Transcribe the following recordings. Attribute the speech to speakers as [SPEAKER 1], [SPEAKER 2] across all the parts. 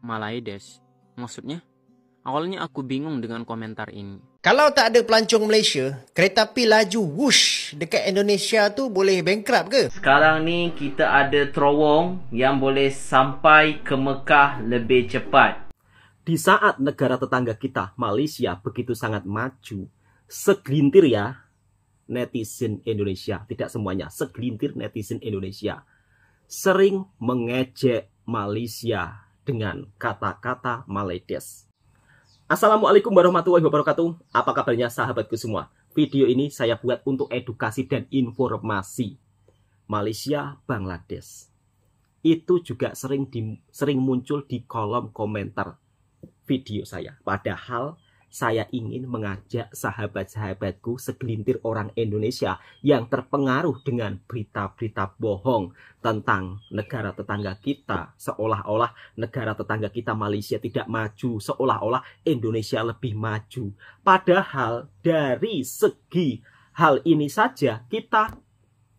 [SPEAKER 1] Malaides. Maksudnya? Awalnya aku bingung dengan komentar ini.
[SPEAKER 2] Kalau tak ada pelancong Malaysia, kereta api laju whoosh dekat Indonesia tu boleh bankrupt ke?
[SPEAKER 3] Sekarang ni kita ada terowong yang boleh sampai ke Mekah lebih cepat.
[SPEAKER 4] Di saat negara tetangga kita, Malaysia, begitu sangat maju, segelintir ya netizen Indonesia, tidak semuanya, segelintir netizen Indonesia sering mengejek Malaysia dengan kata-kata Malaides. Assalamualaikum warahmatullahi wabarakatuh. Apa kabarnya sahabatku semua? Video ini saya buat untuk edukasi dan informasi. Malaysia, Bangladesh itu juga sering muncul di kolom komentar video saya. Padahal saya ingin mengajak sahabat-sahabatku segelintir orang Indonesia yang terpengaruh dengan berita-berita bohong tentang negara tetangga kita. Seolah-olah negara tetangga kita Malaysia tidak maju, seolah-olah Indonesia lebih maju. Padahal dari segi hal ini saja kita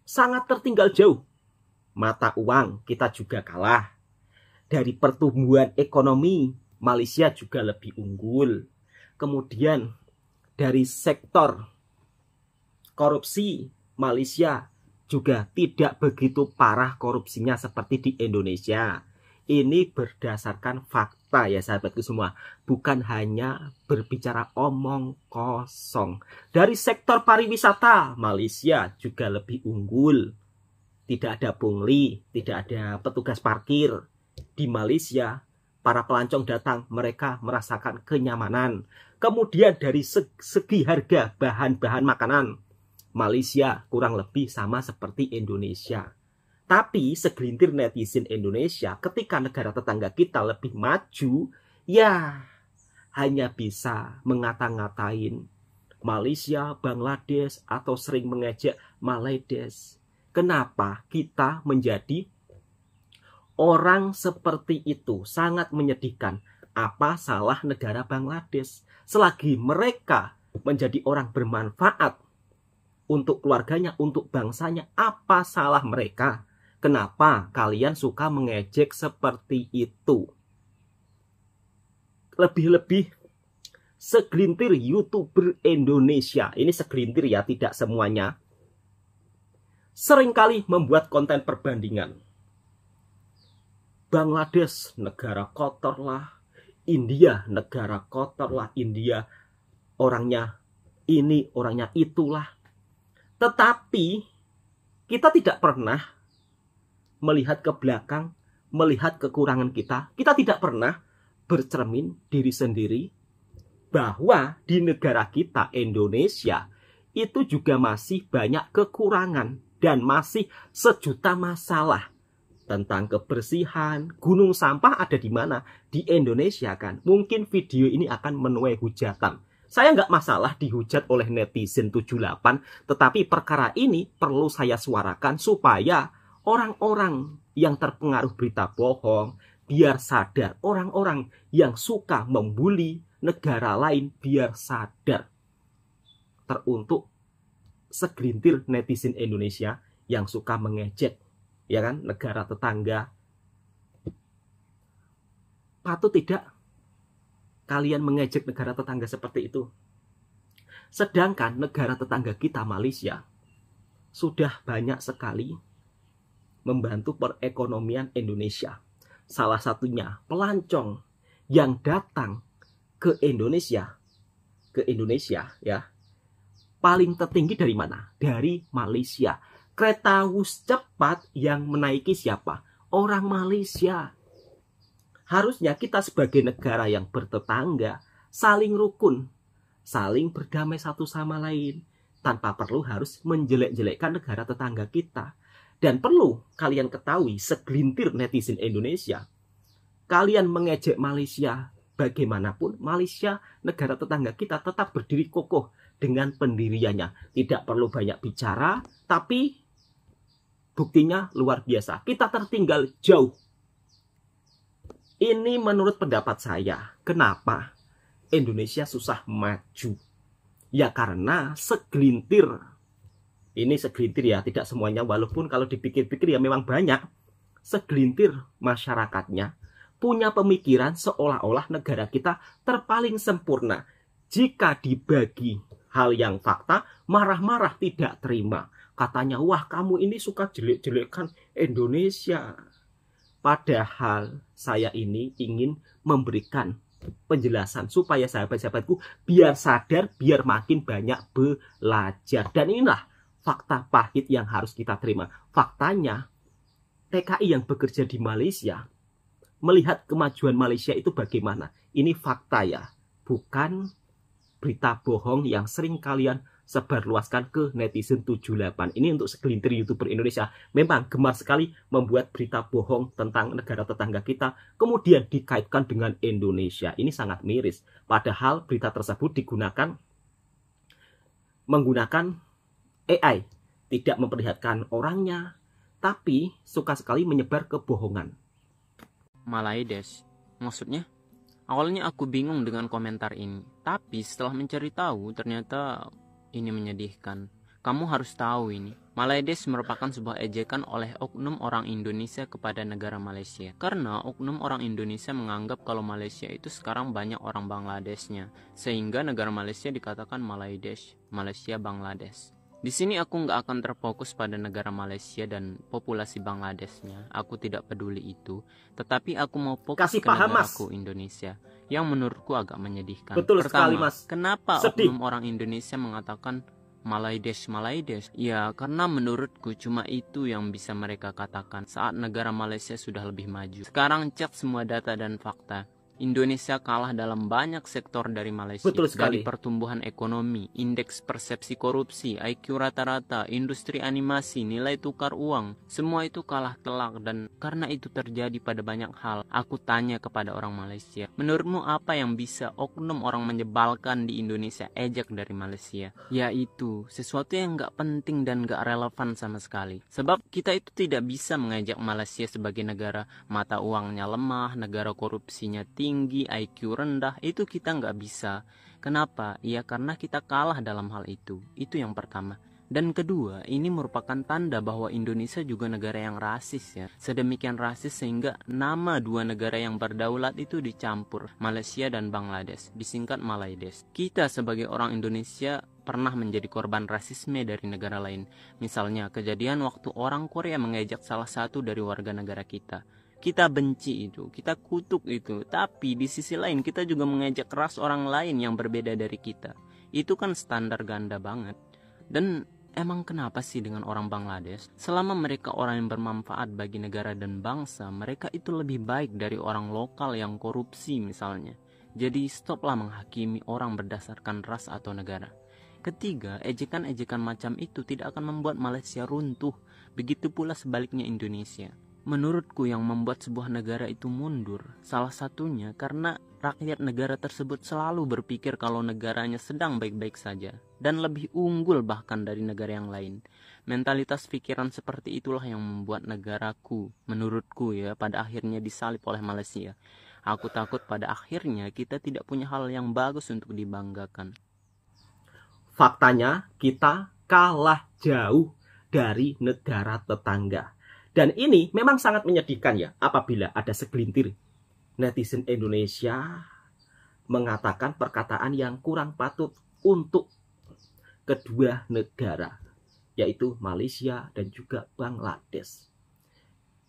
[SPEAKER 4] sangat tertinggal jauh. Mata uang kita juga kalah. Dari pertumbuhan ekonomi Malaysia juga lebih unggul. Kemudian dari sektor korupsi Malaysia juga tidak begitu parah korupsinya seperti di Indonesia. Ini berdasarkan fakta ya sahabatku semua. Bukan hanya berbicara omong kosong. Dari sektor pariwisata Malaysia juga lebih unggul. Tidak ada pungli, tidak ada petugas parkir. Di Malaysia para pelancong datang, mereka merasakan kenyamanan. Kemudian dari segi harga bahan-bahan makanan, Malaysia kurang lebih sama seperti Indonesia. Tapi segelintir netizen Indonesia ketika negara tetangga kita lebih maju, ya hanya bisa ngata-ngatain Malaysia, Bangladesh, atau sering mengejek Malaides. Kenapa kita menjadi orang seperti itu? Sangat menyedihkan. Apa salah negara Bangladesh? Selagi mereka menjadi orang bermanfaat untuk keluarganya, untuk bangsanya, apa salah mereka? Kenapa kalian suka mengejek seperti itu? Lebih-lebih segelintir YouTuber Indonesia, ini segelintir ya, tidak semuanya, seringkali membuat konten perbandingan. Bangladesh negara kotor lah, India negara kotor lah, India orangnya ini, orangnya itulah. Tetapi kita tidak pernah melihat ke belakang, melihat kekurangan kita. Kita tidak pernah bercermin diri sendiri bahwa di negara kita Indonesia itu juga masih banyak kekurangan dan masih sejuta masalah. Tentang kebersihan, gunung sampah ada di mana? Di Indonesia kan. Mungkin video ini akan menuai hujatan. Saya nggak masalah dihujat oleh netizen 78, tetapi perkara ini perlu saya suarakan supaya orang-orang yang terpengaruh berita bohong biar sadar. Orang-orang yang suka membuli negara lain biar sadar. Teruntuk segelintir netizen Indonesia yang suka mengejek, ya kan, negara tetangga. Patut tidak kalian mengejek negara tetangga seperti itu? Sedangkan negara tetangga kita Malaysia sudah banyak sekali membantu perekonomian Indonesia. Salah satunya pelancong yang datang ke Indonesia ya, paling tertinggi dari mana? Dari Malaysia. Kereta wus cepat yang menaiki siapa? Orang Malaysia. Harusnya kita sebagai negara yang bertetangga saling rukun, saling berdamai satu sama lain, tanpa perlu harus menjelek-jelekkan negara tetangga kita. Dan perlu kalian ketahui, segelintir netizen Indonesia, kalian mengejek Malaysia, bagaimanapun Malaysia negara tetangga kita tetap berdiri kokoh dengan pendiriannya. Tidak perlu banyak bicara, tapi buktinya luar biasa. Kita tertinggal jauh. Ini menurut pendapat saya. Kenapa Indonesia susah maju? Ya karena segelintir. Ini segelintir ya, tidak semuanya. Walaupun kalau dipikir-pikir ya memang banyak. Segelintir masyarakatnya punya pemikiran seolah-olah negara kita terpaling sempurna. Jika dibagi hal yang fakta, marah-marah tidak terima. Katanya, wah kamu ini suka jelek-jelekan Indonesia. Padahal saya ini ingin memberikan penjelasan supaya sahabat-sahabatku biar sadar, biar makin banyak belajar. Dan inilah fakta pahit yang harus kita terima. Faktanya, TKI yang bekerja di Malaysia melihat kemajuan Malaysia itu bagaimana. Ini fakta ya, bukan berita bohong yang sering kalian sebarluaskan ke netizen 78. Ini untuk segelintir YouTuber Indonesia memang gemar sekali membuat berita bohong tentang negara tetangga kita, kemudian dikaitkan dengan Indonesia. Ini sangat miris. Padahal berita tersebut menggunakan AI, tidak memperlihatkan orangnya, tapi suka sekali menyebar kebohongan.
[SPEAKER 1] Malaides, maksudnya? Awalnya aku bingung dengan komentar ini, tapi setelah mencari tahu ternyata ini menyedihkan. Kamu harus tahu ini, Malaides merupakan sebuah ejekan oleh oknum orang Indonesia kepada negara Malaysia. Karena oknum orang Indonesia menganggap kalau Malaysia itu sekarang banyak orang Bangladesnya, sehingga negara Malaysia dikatakan Malaides, Malaysia Bangladesh. Di sini aku nggak akan terfokus pada negara Malaysia dan populasi Bangladesnya. Aku tidak peduli itu. Tetapi aku mau fokus ke negaraku Indonesia, yang menurutku agak menyedihkan.
[SPEAKER 4] Betul sekali,
[SPEAKER 1] Pertama,
[SPEAKER 4] Mas.
[SPEAKER 1] kenapa
[SPEAKER 4] Sedih.
[SPEAKER 1] oknum orang Indonesia mengatakan Malaides? Ya, karena menurutku cuma itu yang bisa mereka katakan saat negara Malaysia sudah lebih maju. Sekarang cek semua data dan fakta. Indonesia kalah dalam banyak sektor dari Malaysia.
[SPEAKER 4] Betul sekali.
[SPEAKER 1] Dari pertumbuhan ekonomi, indeks persepsi korupsi, IQ rata-rata, industri animasi, nilai tukar uang, semua itu kalah telak. Dan karena itu terjadi pada banyak hal, aku tanya kepada orang Malaysia, menurutmu apa yang bisa oknum orang menyebalkan di Indonesia ejek dari Malaysia? Yaitu sesuatu yang gak penting dan gak relevan sama sekali. Sebab kita itu tidak bisa mengejek Malaysia sebagai negara mata uangnya lemah, negara korupsinya tinggi, IQ rendah, itu kita nggak bisa. Kenapa? Ya karena kita kalah dalam hal itu. Itu yang pertama. Dan kedua, ini merupakan tanda bahwa Indonesia juga negara yang rasis ya. Sedemikian rasis sehingga nama dua negara yang berdaulat itu dicampur, Malaysia dan Bangladesh, disingkat Malaides. Kita sebagai orang Indonesia pernah menjadi korban rasisme dari negara lain. Misalnya kejadian waktu orang Korea mengejek salah satu dari warga negara kita. Kita benci itu, kita kutuk itu, tapi di sisi lain kita juga mengejek ras orang lain yang berbeda dari kita. Itu kan standar ganda banget. Dan emang kenapa sih dengan orang Bangladesh? Selama mereka orang yang bermanfaat bagi negara dan bangsa, mereka itu lebih baik dari orang lokal yang korupsi misalnya. Jadi stoplah menghakimi orang berdasarkan ras atau negara. Ketiga, ejekan-ejekan macam itu tidak akan membuat Malaysia runtuh. Begitu pula sebaliknya Indonesia. Menurutku yang membuat sebuah negara itu mundur, salah satunya karena rakyat negara tersebut selalu berpikir kalau negaranya sedang baik-baik saja dan lebih unggul bahkan dari negara yang lain. Mentalitas pikiran seperti itulah yang membuat negaraku, menurutku ya, pada akhirnya disalib oleh Malaysia. Aku takut pada akhirnya kita tidak punya hal yang bagus untuk dibanggakan.
[SPEAKER 4] Faktanya kita kalah jauh dari negara tetangga. Dan ini memang sangat menyedihkan ya, apabila ada segelintir netizen Indonesia mengatakan perkataan yang kurang patut untuk kedua negara, yaitu Malaysia dan juga Bangladesh.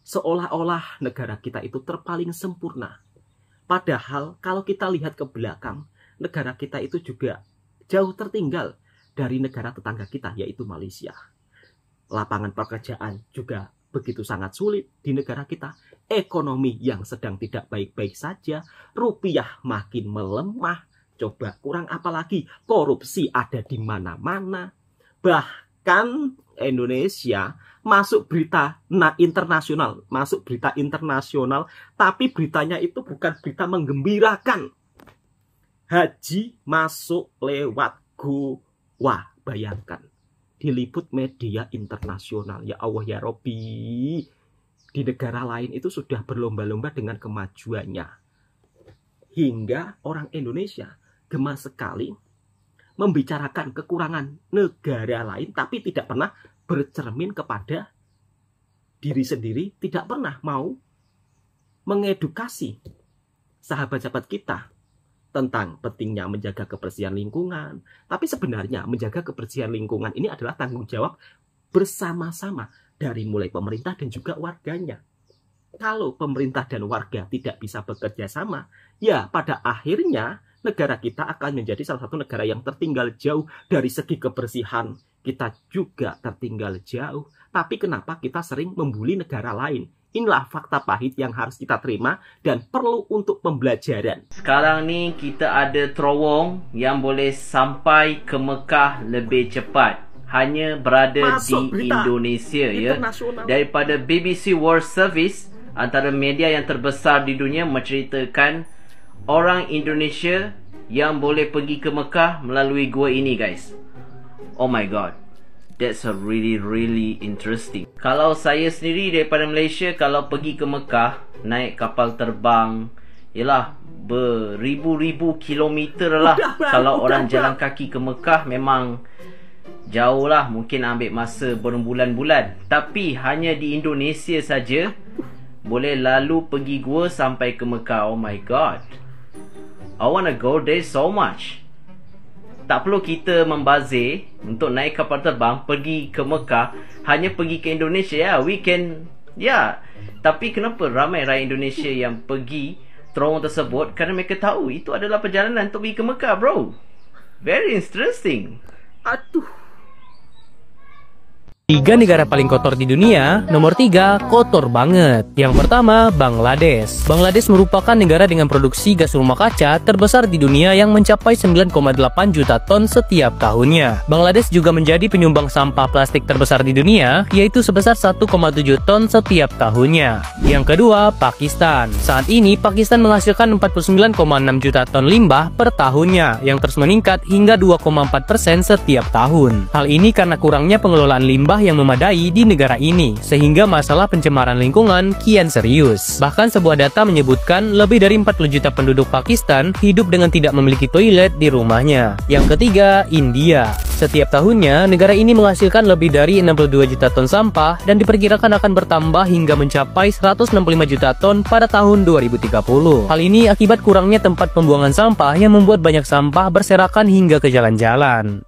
[SPEAKER 4] Seolah-olah negara kita itu terpaling sempurna. Padahal kalau kita lihat ke belakang, negara kita itu juga jauh tertinggal dari negara tetangga kita, yaitu Malaysia. Lapangan pekerjaan juga begitu sangat sulit di negara kita. Ekonomi yang sedang tidak baik-baik saja, rupiah makin melemah. Coba kurang apa lagi? Korupsi ada di mana-mana. Bahkan Indonesia masuk berita internasional, tapi beritanya itu bukan berita menggembirakan. Haji masuk lewat Goa, bayangkan. Diliput media internasional. Ya Allah ya Robbi, di negara lain itu sudah berlomba-lomba dengan kemajuannya, hingga orang Indonesia gemar sekali membicarakan kekurangan negara lain, tapi tidak pernah bercermin kepada diri sendiri, tidak pernah mau mengedukasi sahabat-sahabat kita tentang pentingnya menjaga kebersihan lingkungan. Tapi sebenarnya menjaga kebersihan lingkungan ini adalah tanggung jawab bersama-sama dari mulai pemerintah dan juga warganya. Kalau pemerintah dan warga tidak bisa bekerja sama, ya pada akhirnya negara kita akan menjadi salah satu negara yang tertinggal jauh dari segi kebersihan. Kita juga tertinggal jauh. Tapi kenapa kita sering membuli negara lain? Inilah fakta pahit yang harus kita terima dan perlu untuk pembelajaran.
[SPEAKER 3] Sekarang ni kita ada terowong yang boleh sampai ke Mekah lebih cepat. Hanya berada
[SPEAKER 4] Masuk
[SPEAKER 3] di
[SPEAKER 4] berita
[SPEAKER 3] Indonesia ya.
[SPEAKER 4] internasional.
[SPEAKER 3] Daripada BBC World Service, antara media yang terbesar di dunia, menceritakan orang Indonesia yang boleh pergi ke Mekah melalui gua ini, guys. Oh my god. That's a really interesting. Kalau saya sendiri daripada Malaysia, kalau pergi ke Mekah naik kapal terbang, yalah, beribu-ribu kilometer lah. Kalau orang jalan kaki ke Mekah memang jauh lah, mungkin ambil masa berbulan-bulan. Tapi hanya di Indonesia saja boleh lalu pergi gua sampai ke Mekah. Oh my god, I wanna go there so much. Tak perlu kita membazir untuk naik kapal terbang pergi ke Mekah, hanya pergi ke Indonesia ya. We can, ya. Tapi kenapa ramai rakyat Indonesia yang pergi terowong tersebut? Kerana mereka tahu itu adalah perjalanan untuk pergi ke Mekah, bro. Very interesting.
[SPEAKER 4] Aduh.
[SPEAKER 5] 3 negara paling kotor di dunia. Nomor 3, kotor banget. Yang pertama, Bangladesh. Bangladesh merupakan negara dengan produksi gas rumah kaca terbesar di dunia yang mencapai 9,8 juta ton setiap tahunnya. Bangladesh juga menjadi penyumbang sampah plastik terbesar di dunia, yaitu sebesar 1,7 ton setiap tahunnya. Yang kedua, Pakistan. Saat ini, Pakistan menghasilkan 49,6 juta ton limbah per tahunnya, yang terus meningkat hingga 2,4% setiap tahun. Hal ini karena kurangnya pengelolaan limbah yang memadai di negara ini, sehingga masalah pencemaran lingkungan kian serius. Bahkan sebuah data menyebutkan lebih dari 40 juta penduduk Pakistan hidup dengan tidak memiliki toilet di rumahnya. Yang ketiga, India. Setiap tahunnya, negara ini menghasilkan lebih dari 62 juta ton sampah dan diperkirakan akan bertambah hingga mencapai 165 juta ton pada tahun 2030. Hal ini akibat kurangnya tempat pembuangan sampah yang membuat banyak sampah berserakan hingga ke jalan-jalan.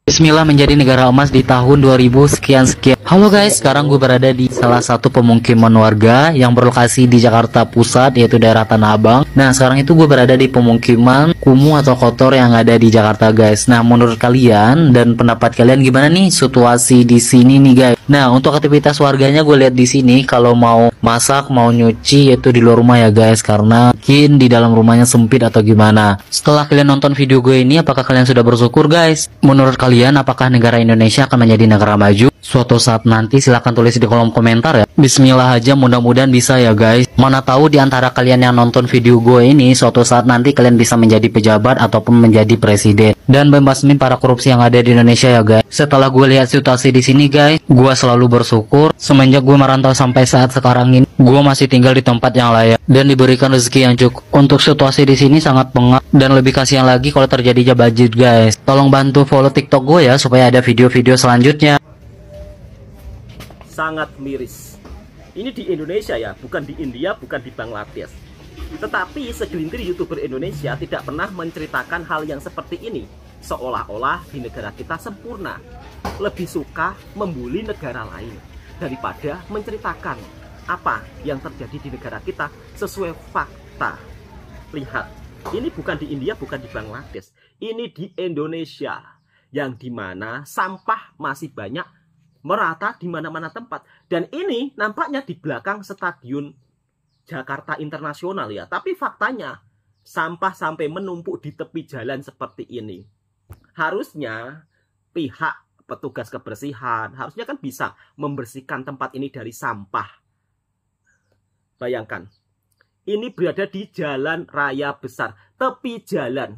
[SPEAKER 6] Bismillah menjadi negara emas di tahun 2000 sekian-sekian. Halo guys, sekarang gue berada di salah satu pemukiman warga yang berlokasi di Jakarta Pusat, yaitu daerah Tanah Abang. Nah, sekarang itu gue berada di pemukiman kumuh atau kotor yang ada di Jakarta guys. Nah, menurut kalian dan pendapat kalian gimana nih situasi di sini nih guys? Nah, untuk aktivitas warganya gue lihat di sini kalau mau masak, mau nyuci yaitu di luar rumah ya guys, karena mungkin di dalam rumahnya sempit atau gimana. Setelah kalian nonton video gue ini, apakah kalian sudah bersyukur guys? Menurut kalian apakah negara Indonesia akan menjadi negara maju suatu saat nanti? Silahkan tulis di kolom komentar ya. Bismillah aja, mudah-mudahan bisa ya guys. Mana tahu di antara kalian yang nonton video gue ini suatu saat nanti kalian bisa menjadi pejabat ataupun menjadi presiden dan membasmin para korupsi yang ada di Indonesia ya guys. Setelah gue lihat situasi di sini guys, gue selalu bersyukur semenjak gue merantau sampai saat sekarang ini gue masih tinggal di tempat yang layak dan diberikan rezeki yang cukup. Untuk situasi di sini sangat pengap dan lebih kasihan lagi kalau terjadi banjir guys. Tolong bantu follow TikTok gue ya supaya ada video-video selanjutnya.
[SPEAKER 4] Sangat miris. Ini di Indonesia ya, bukan di India, bukan di Bangladesh. Tetapi segelintir YouTuber Indonesia tidak pernah menceritakan hal yang seperti ini. Seolah-olah di negara kita sempurna. Lebih suka membuli negara lain daripada menceritakan apa yang terjadi di negara kita sesuai fakta. Lihat, ini bukan di India, bukan di Bangladesh. Ini di Indonesia, yang dimana sampah masih banyak merata di mana-mana tempat. Dan ini nampaknya di belakang Stadion Jakarta Internasional ya. Tapi faktanya sampah sampai menumpuk di tepi jalan seperti ini. Harusnya pihak petugas kebersihan harusnya kan bisa membersihkan tempat ini dari sampah. Bayangkan, ini berada di jalan raya besar, tepi jalan.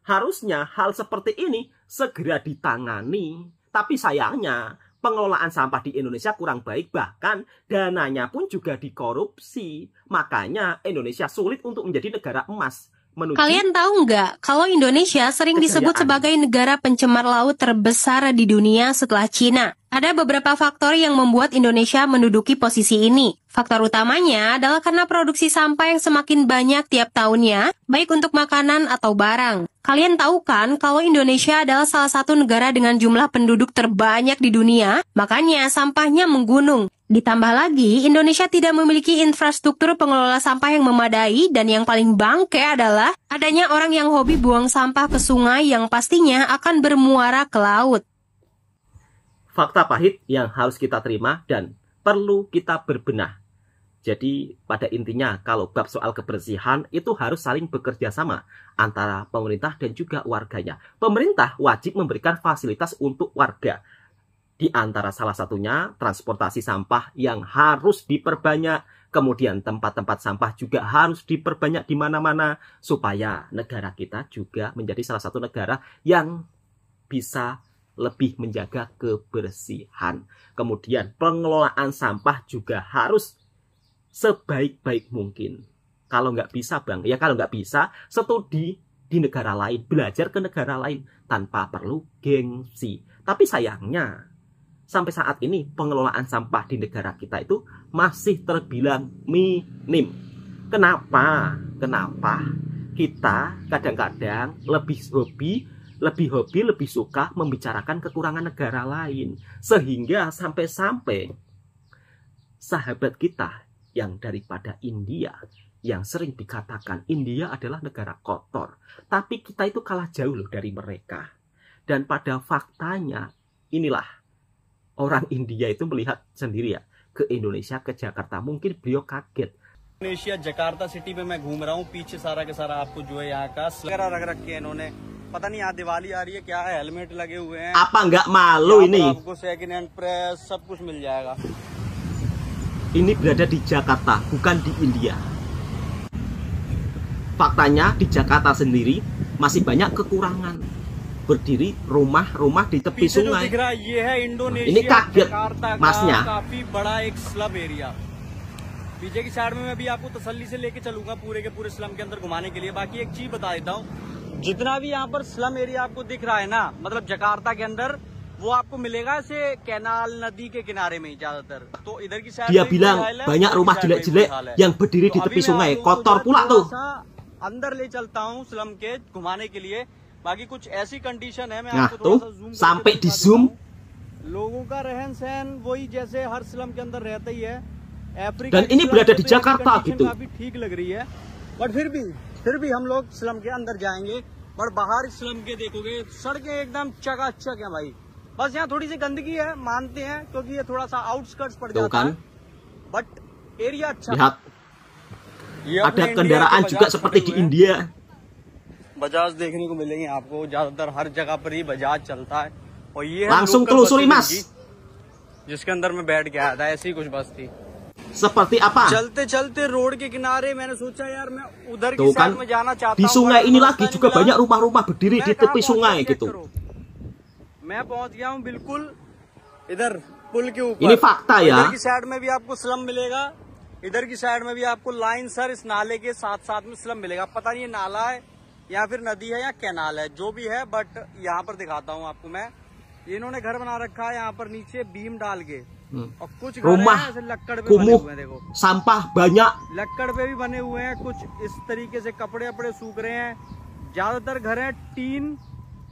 [SPEAKER 4] Harusnya hal seperti ini segera ditangani. Tapi sayangnya pengelolaan sampah di Indonesia kurang baik, bahkan dananya pun juga dikorupsi. Makanya Indonesia sulit untuk menjadi negara emas. menuju.
[SPEAKER 7] Kalian tahu nggak kalau Indonesia sering disebut sebagai negara pencemar laut terbesar di dunia setelah Cina? Ada beberapa faktor yang membuat Indonesia menduduki posisi ini. Faktor utamanya adalah karena produksi sampah yang semakin banyak tiap tahunnya, baik untuk makanan atau barang. Kalian tahu kan kalau Indonesia adalah salah satu negara dengan jumlah penduduk terbanyak di dunia, makanya sampahnya menggunung. Ditambah lagi, Indonesia tidak memiliki infrastruktur pengelola sampah yang memadai, dan yang paling bangke adalah adanya orang yang hobi buang sampah ke sungai yang pastinya akan bermuara ke laut.
[SPEAKER 4] Fakta pahit yang harus kita terima dan perlu kita berbenah. Jadi pada intinya kalau bab soal kebersihan itu harus saling bekerja sama antara pemerintah dan juga warganya. Pemerintah wajib memberikan fasilitas untuk warga. Di antara salah satunya transportasi sampah yang harus diperbanyak. Kemudian tempat-tempat sampah juga harus diperbanyak di mana-mana supaya negara kita juga menjadi salah satu negara yang bisa lebih menjaga kebersihan. Kemudian pengelolaan sampah juga harus sebaik-baik mungkin. Kalau nggak bisa bang, ya kalau nggak bisa studi di negara lain, belajar ke negara lain tanpa perlu gengsi. Tapi sayangnya sampai saat ini pengelolaan sampah di negara kita itu masih terbilang minim. Kenapa? Kita kadang-kadang lebih suka membicarakan kekurangan negara lain. Sehingga sampai-sampai sahabat kita yang daripada India, yang sering dikatakan India adalah negara kotor. Tapi kita itu kalah jauh loh dari mereka. Dan pada faktanya, inilah orang India itu melihat sendiri ya ke Indonesia, ke Jakarta. Mungkin beliau kaget.
[SPEAKER 8] Indonesia Jakarta city में मैं घूम रहा हूँ, पीछे सारा के सारा आपको जो है यहाँ का वगैरह रख रखे हैं इन्होंने। पता नहीं यहाँ दिवाली आ रही है क्या है, हेलमेट लगे हुए हैं।
[SPEAKER 4] Apa nggak malu ini?
[SPEAKER 8] आपको सेकंड हैंड प्रेस सब कुछ मिल जाएगा।
[SPEAKER 4] Ini berada di Jakarta, bukan di India. Faktanya di Jakarta sendiri masih banyak kekurangan. Berdiri rumah-rumah di tepi sungai. Ini kaget masnya.
[SPEAKER 8] काफी बड़ा एक स्लम एरिया। पीछे की साइड में मैं भी आपको तसल्ली से लेके चलूंगा पूरे के पूरे स्लम के अंदर घुमाने के लिए। बाकी एक चीज बता देता हूँ, जितना भी यहाँ पर स्लम एरिया आपको दिख रहा है ना, मतलब जकार्ता के अंदर, वो आपको मिलेगा ऐसे कैनाल नदी के किनारे में ज्यादातर। तो इधर की side
[SPEAKER 4] dia bilang banyak rumah jelek-jelek yang berdiri di tepi sungai, kotor pula tuh.
[SPEAKER 8] अंदर ले चलता हूँ स्लम के घुमाने के लिए। बाकी कुछ ऐसी कंडीशन है, मैं
[SPEAKER 4] Nah
[SPEAKER 8] आपको
[SPEAKER 4] tuh
[SPEAKER 8] थोड़ा सा जूम
[SPEAKER 4] sampai di zoom.
[SPEAKER 8] लोगों का रहन सहन वही जैसे हर स्लम के अंदर रहता ही है।
[SPEAKER 4] Dan ini berada di Jakarta gitu.
[SPEAKER 8] काफी ठीक लग रही है, बट फिर भी हम लोग स्लम के अंदर जाएंगे। पर बाहर स्लम के देखोगे सड़कें एकदम चकाचक है भाई। बस यहाँ थोड़ी सी गंदगी है, मानते हैं, क्योंकि ये थोड़ा सा आउटस्कर्ट्स पड़ जाता है, बट एरिया अच्छा।
[SPEAKER 4] Lihat, ada kendaraan juga seperti di India.
[SPEAKER 8] Bajaj देखने को मिलेंगे आपको, ज्यादातर हर जगह पर ही बजाज चलता है। और ये
[SPEAKER 4] Langsung telusuri mas.
[SPEAKER 8] जिसके अंदर मैं बैठ के आया था, ऐसी कुछ बस थी।
[SPEAKER 4] Seperti apa?
[SPEAKER 8] चलते चलते रोड के किनारे मैंने सोचा यार मैं उधर की
[SPEAKER 4] Tuh kan,
[SPEAKER 8] साइड में जाना चाहता
[SPEAKER 4] di
[SPEAKER 8] हूँ।
[SPEAKER 4] sungai ini lagi juga banyak rumah-rumah berdiri di tepi sungai gitu.
[SPEAKER 8] मैं पहुंच गया हूँ बिल्कुल इधर पुल के ऊपर।
[SPEAKER 4] Ini fakta ya.
[SPEAKER 8] इधर की साइड में भी आपको स्लम मिलेगा, इधर की साइड में भी आपको लाइन सर इस नाले के साथ साथ में स्लम मिलेगा। पता नहीं ये नाला है या फिर नदी है या कैनाल है, जो भी है, बट यहाँ पर दिखाता हूँ आपको मैं। ये इन्होंने घर बना रखा है यहाँ पर नीचे बीम डाल के, और कुछ
[SPEAKER 4] rumah
[SPEAKER 8] लक्कड़ पे बने
[SPEAKER 4] kumuh,
[SPEAKER 8] हुए हैं। देखो
[SPEAKER 4] sampah banyak.
[SPEAKER 8] लक्कड़ पे भी बने हुए हैं, कुछ इस तरीके से कपड़े वपड़े सूख रहे हैं। ज्यादातर घर है टीन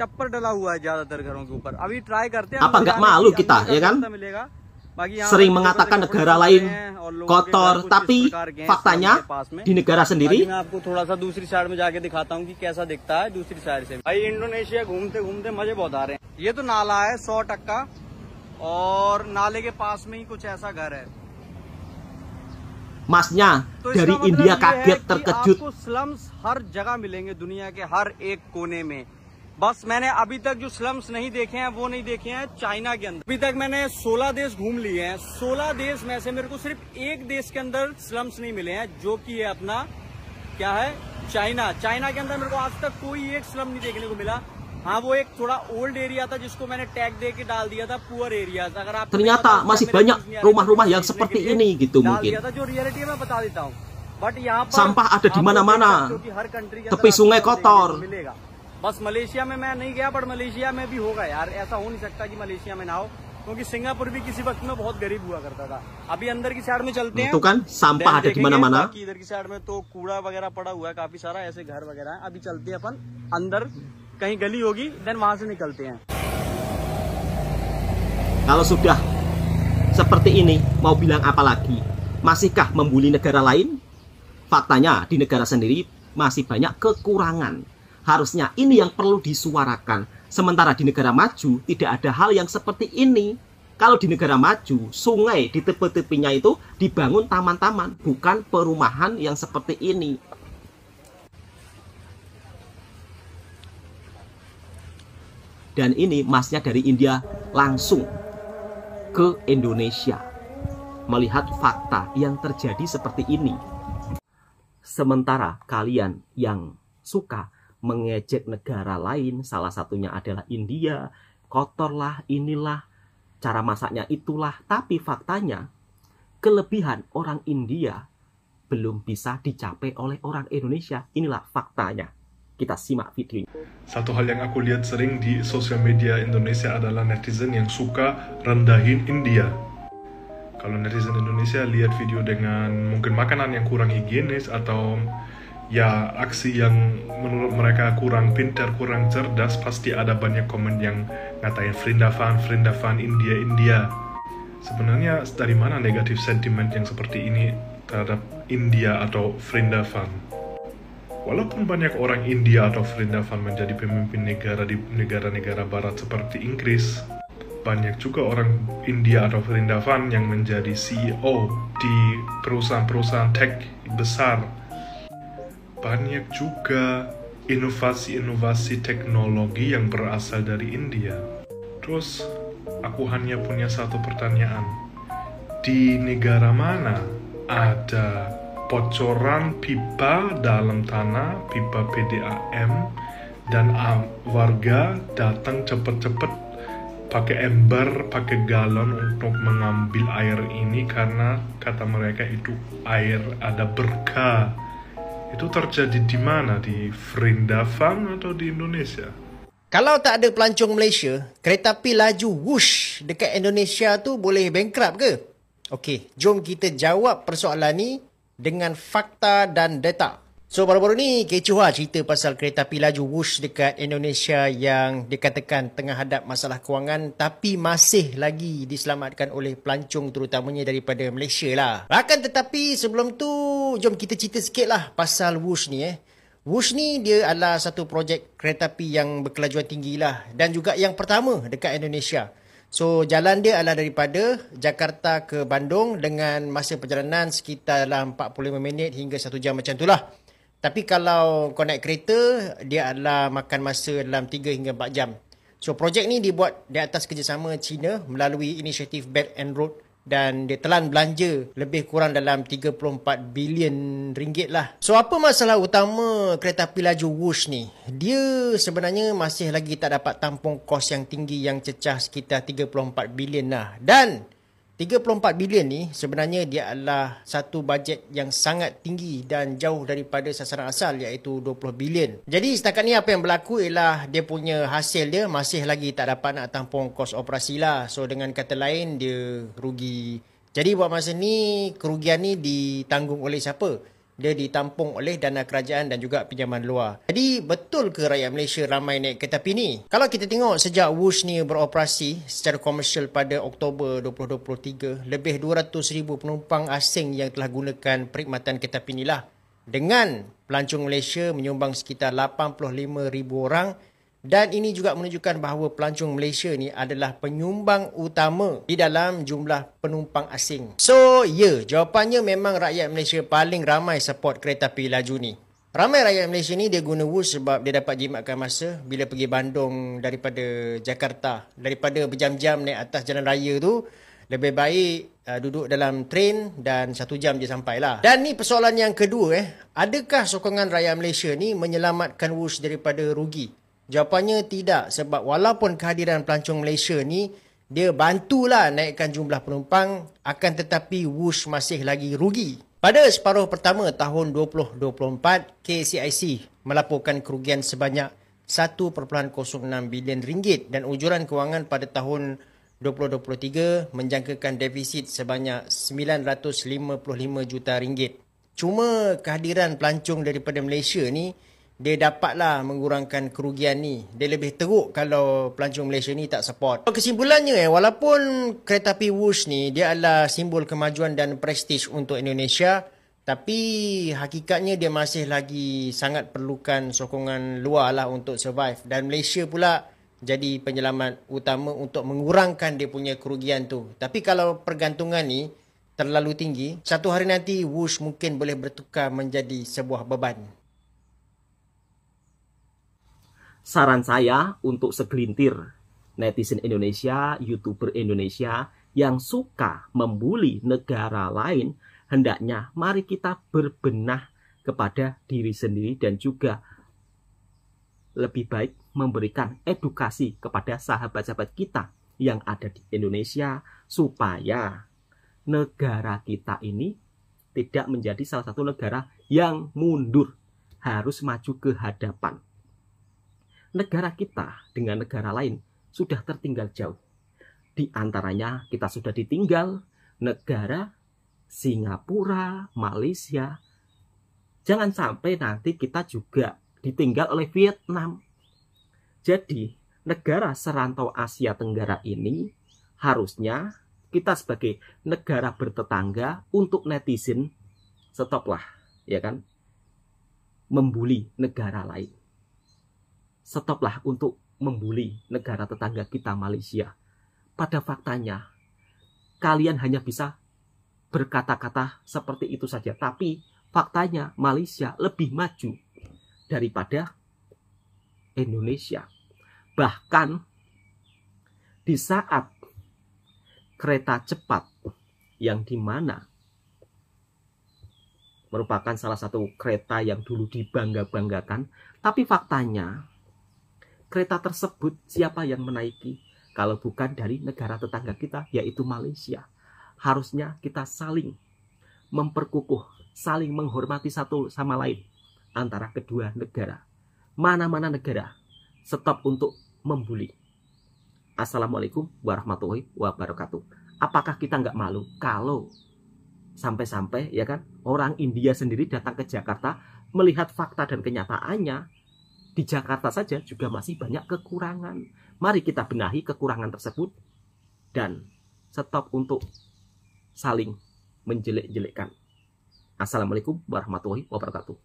[SPEAKER 8] टप्पर डला हुआ है ज्यादातर घरों के ऊपर। अभी ट्राई करते हैं।
[SPEAKER 4] Apa nggak malu kita, ya kan?
[SPEAKER 8] मिलेगा। बाकी यहाँ
[SPEAKER 4] Sering mengatakan negara lain kotor, tapi faktanya di negara sendiri.
[SPEAKER 8] मैं आपको थोड़ा सा दूसरी साइड में जाके दिखाता हूँ कि कैसा दिखता है दूसरी साइड से। भाई इंडोनेशिया घूमते घूमते मजे बहुत आ रहे हैं। ये तो नाला है 100%, और नाले के पास में ही कुछ ऐसा घर है।
[SPEAKER 4] Masnya
[SPEAKER 8] तो
[SPEAKER 4] dari
[SPEAKER 8] इसका मतलब
[SPEAKER 4] India
[SPEAKER 8] ये है
[SPEAKER 4] kaget
[SPEAKER 8] कि
[SPEAKER 4] terkejut.
[SPEAKER 8] आपको स्लम्स हर जगह मिलेंगे दुनिया के हर एक कोने में। बस मैंने अभी तक जो स्लम्स नहीं देखे हैं वो नहीं देखे हैं चाइना के अंदर। अभी तक मैंने 16 देश घूम लिए हैं। 16 देश में से मेरे को सिर्फ एक देश के अंदर स्लम्स नहीं मिले हैं, जो कि है अपना क्या है, चाइना। चाइना के अंदर मेरे को आज तक कोई एक स्लम नहीं देखने को मिला। हाँ, वो एक थोड़ा ओल्ड एरिया था जिसको मैंने टैग दे के डाल दिया था पुअर एरिया। अगर आप
[SPEAKER 4] Ternyata masih banyak rumah-rumah yang seperti ini gitu mungkin.
[SPEAKER 8] जो रियलिटी है मैं बता देता हूँ। बट यहाँ पर
[SPEAKER 4] sampah ada di mana-mana,
[SPEAKER 8] क्योंकि हर कंट्री के
[SPEAKER 4] tepi sungai kotor.
[SPEAKER 8] मिलेगा। बस मलेशिया में मैं नहीं गया, बट मलेशिया में भी होगा यार, ऐसा हो नहीं सकता कि मलेशिया में ना हो, क्योंकि सिंगापुर भी किसी वक्त में बहुत गरीब हुआ करता था। अभी अंदर की साइड में चलते हैं,
[SPEAKER 4] Itu kan sampah ada di mana-mana.
[SPEAKER 8] इधर की साइड में तो कूड़ा वगैरह पड़ा हुआ है काफी सारा, ऐसे घर वगैरह है। अभी चलते हैं अपन अंदर, कहीं गली होगी, देन वहां से निकलते हैं।
[SPEAKER 4] Kalau sudah seperti ini, mau bilang apa lagi? Masihkah membuli negara lain? Faktanya di negara sendiri masih banyak kekurangan. Harusnya ini yang perlu disuarakan. Sementara di negara maju tidak ada hal yang seperti ini. Kalau di negara maju, sungai di tepi-tepinya itu dibangun taman-taman, bukan perumahan yang seperti ini. Dan ini masnya dari India langsung ke Indonesia melihat fakta yang terjadi seperti ini. Sementara kalian yang suka mengejek negara lain, salah satunya adalah India, kotorlah, inilah, cara masaknya itulah, tapi faktanya kelebihan orang India belum bisa dicapai oleh orang Indonesia. Inilah faktanya. Kita simak videonya.
[SPEAKER 9] Satu hal yang aku lihat sering di sosial media Indonesia adalah netizen yang suka rendahin India. Kalau netizen Indonesia lihat video dengan mungkin makanan yang kurang higienis atau ya aksi yang menurut mereka kurang pintar, kurang cerdas, pasti ada banyak komen yang ngatain Vrindavan, India. Sebenarnya dari mana negatif sentimen yang seperti ini terhadap India atau Vrindavan? Walaupun banyak orang India atau Vrindavan menjadi pemimpin negara di negara-negara barat seperti Inggris, banyak juga orang India atau Vrindavan yang menjadi CEO di perusahaan-perusahaan tech besar. Banyak juga inovasi-inovasi teknologi yang berasal dari India. Terus, aku hanya punya satu pertanyaan. Di negara mana ada bocoran pipa dalam tanah, pipa PDAM, dan warga datang cepat-cepat pakai ember, pakai galon untuk mengambil air ini karena kata mereka itu air ada berkah. Itu terjadi di mana? Di Vrindavan atau di Indonesia?
[SPEAKER 2] Kalau tak ada pelancong Malaysia, kereta api laju whoosh dekat Indonesia tu boleh bankrupt ke? Okey, jom kita jawab persoalan ni dengan fakta dan data. So, baru-baru ni kecoh lah cerita pasal kereta api laju whoosh dekat Indonesia yang dikatakan tengah hadap masalah kewangan tapi masih lagi diselamatkan oleh pelancong terutamanya daripada Malaysia lah. Akan tetapi sebelum tu, jom kita cerita sikit lah pasal whoosh ni. Whoosh ni dia adalah satu projek kereta api yang berkelajuan tinggi lah dan juga yang pertama dekat Indonesia. So, jalan dia adalah daripada Jakarta ke Bandung dengan masa perjalanan sekitar dalam 45 minit hingga 1 jam macam tu lah. Tapi kalau kau naik kereta, dia adalah makan masa dalam 3 hingga 4 jam. So, projek ni dibuat di atas kerjasama China melalui inisiatif Belt and Road dan dia telan belanja lebih kurang dalam 34 bilion ringgit lah. So, apa masalah utama kereta api laju whoosh ni? Dia sebenarnya masih lagi tak dapat tampung kos yang tinggi yang cecah sekitar 34 bilion lah. Dan 34 bilion ni sebenarnya dia adalah satu bajet yang sangat tinggi dan jauh daripada sasaran asal iaitu 20 bilion. Jadi setakat ni apa yang berlaku ialah dia punya hasil dia masih lagi tak dapat nak tampung kos operasi lah. So dengan kata lain dia rugi. Jadi buat masa ni kerugian ni ditanggung oleh siapa? Dia ditampung oleh dana kerajaan dan juga pinjaman luar. Jadi betul ke rakyat Malaysia ramai naik kereta api ni? Kalau kita tengok sejak whoosh ni beroperasi secara komersial pada Oktober 2023, lebih 200,000 penumpang asing yang telah gunakan perkhidmatan kereta api ni lah. Dengan pelancong Malaysia menyumbang sekitar 85,000 orang. Dan ini juga menunjukkan bahawa pelancong Malaysia ni adalah penyumbang utama di dalam jumlah penumpang asing. So, ya, jawapannya memang rakyat Malaysia paling ramai support kereta api laju ni. Ramai rakyat Malaysia ni dia guna whoosh sebab dia dapat jimatkan masa bila pergi Bandung daripada Jakarta. Daripada berjam-jam naik atas jalan raya tu, lebih baik duduk dalam train dan 1 jam je sampai lah. Dan ni persoalan yang kedua adakah sokongan rakyat Malaysia ni menyelamatkan whoosh daripada rugi? Jawapannya tidak, sebab walaupun kehadiran pelancong Malaysia ni dia bantulah naikkan jumlah penumpang, akan tetapi whoosh masih lagi rugi. Pada separuh pertama tahun 2024, KCIC melaporkan kerugian sebanyak 1.06 bilion ringgit dan ujuran kewangan pada tahun 2023 menjangkakan defisit sebanyak 955 juta ringgit. Cuma kehadiran pelancong daripada Malaysia ni, dia dapatlah mengurangkan kerugian ni. Dia lebih teruk kalau pelancong Malaysia ni tak support. Kesimpulannya, walaupun kereta api Whoosh ni dia adalah simbol kemajuan dan prestij untuk Indonesia, tapi hakikatnya dia masih lagi sangat perlukan sokongan luar lah untuk survive. Dan Malaysia pula jadi penyelamat utama untuk mengurangkan dia punya kerugian tu. Tapi kalau pergantungan ni terlalu tinggi, satu hari nanti Whoosh mungkin boleh bertukar menjadi sebuah beban.
[SPEAKER 4] Saran saya untuk segelintir netizen Indonesia, YouTuber Indonesia yang suka membuli negara lain, hendaknya mari kita berbenah kepada diri sendiri dan juga lebih baik memberikan edukasi kepada sahabat-sahabat kita yang ada di Indonesia supaya negara kita ini tidak menjadi salah satu negara yang mundur, harus maju ke hadapan. Negara kita dengan negara lain sudah tertinggal jauh. Di antaranya kita sudah ditinggal negara Singapura, Malaysia. Jangan sampai nanti kita juga ditinggal oleh Vietnam. Jadi negara serantau Asia Tenggara ini harusnya kita sebagai negara bertetangga untuk netizen stoplah, ya kan, membuli negara lain. Stoplah untuk membuli negara tetangga kita Malaysia. Pada faktanya, kalian hanya bisa berkata-kata seperti itu saja. Tapi faktanya Malaysia lebih maju daripada Indonesia. Bahkan di saat kereta cepat yang dimana merupakan salah satu kereta yang dulu dibangga-banggakan, tapi faktanya kereta tersebut siapa yang menaiki kalau bukan dari negara tetangga kita, yaitu Malaysia. Harusnya kita saling memperkukuh, saling menghormati satu sama lain antara kedua negara. Mana-mana negara stop untuk membuli. Assalamualaikum warahmatullahi wabarakatuh. Apakah kita nggak malu kalau sampai-sampai, ya kan, orang India sendiri datang ke Jakarta melihat fakta dan kenyataannya, di Jakarta saja juga masih banyak kekurangan. Mari kita benahi kekurangan tersebut dan stop untuk saling menjelek-jelekkan. Assalamualaikum warahmatullahi wabarakatuh.